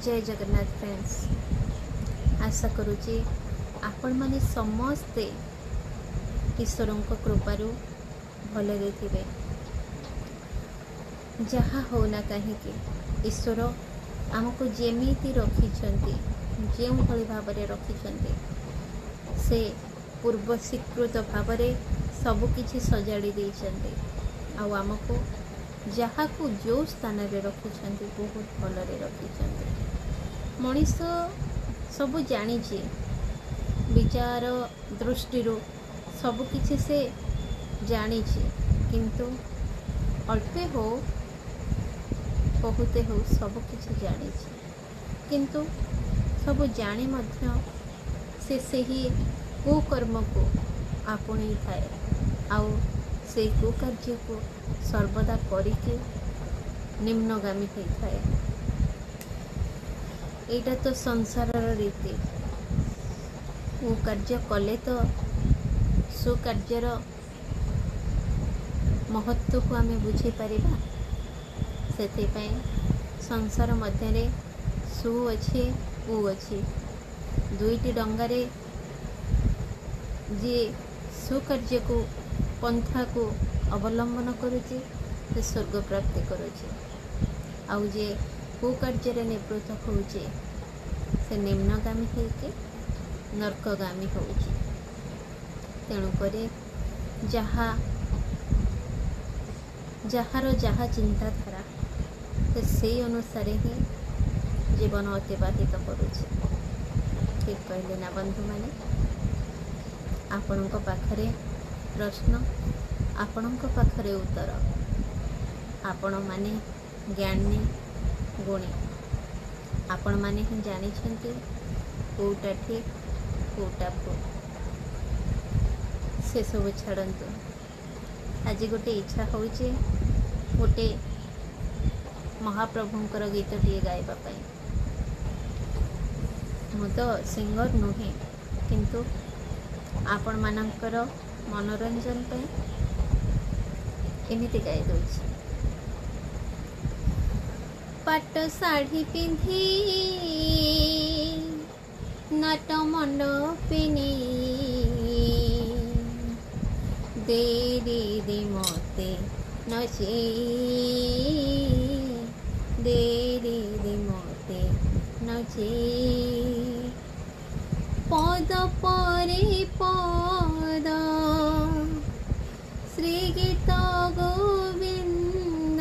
जय जगन्नाथ फ्रेंड्स। आशा करुँचे आपण माने समस्ते ईश्वर कृपारू भलरे थे। जहाँ होना कहीं ईश्वर आमको जेमिति रखिछंती जो भली भाव रखिछंती से पूर्व स्वीकृत भाव सबकि सजाड़ी देइछंती आउ आमको जहाँ को जो स्थान रे रखिछंती बहुत भलरे रखिछंती। मनीष सब जानिछे विचार दृष्टि सबकि से जानिछे किंतु अल्पे हो बहुते हो सबकि जानिछे किंतु सब जानी मध्य से सही कुकर्म को आपणी थाए आउ से कुकार्य को सर्वदा करिके निम्नगामी होता है। एटा तो संसार रीति कार्य कले तो सुकार्यर महत्व को आमे बुझी पारिबा। सेथिपाई संसार मध्य सु अच्छे उ अच्छे दुईटी डंगारे जे सुकार्य को पंथा को अवलंबन करुचे से स्वर्ग प्राप्ति करुचे आउ जे कुकार्य निवृत्त होचे से निम्नगामी होके नरकगामी होचे। तेणुक जहाँ जार जहाँ चिंताधारा से अनुसार ही जीवन अतिबाहित करुचे। ठीक कहले ना बंधु माने। आपण पाखरे प्रश्न आपण पाखरे उत्तर आपण माने ज्ञानी गुणी आपण माने ही जानी कोटा ठीक कोटा भूल से सब छाड़तु। आज गोटे इच्छा होचे गोटे महाप्रभुंकर गीतटी गाइबा पाई। मु तो सिंगर नुहे किंतु आपण मानकर मनोरंजन पे एमिति गाई दउछि। पाट साड़ी पिंधी नाट मंडपिनी दे दे दे मोते नचे दे दे दे मोते नचे पद परे पद श्री गीत गोविंद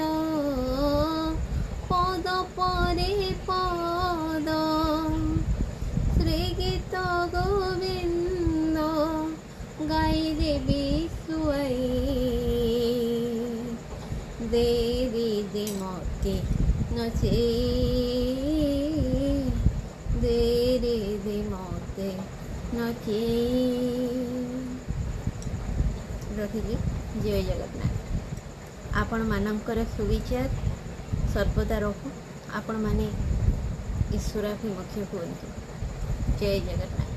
पद परे पद श्री गीत गोविंद गाई देवी सुई दे दे मोते नचे दे दे मोते नचे। रही जय जगन्नाथ। आपण मानकर सुविचार सर्वदा रहू। आपण माने ईश्वराभिमुखी हुअन्तु। जय जगन्नाथ।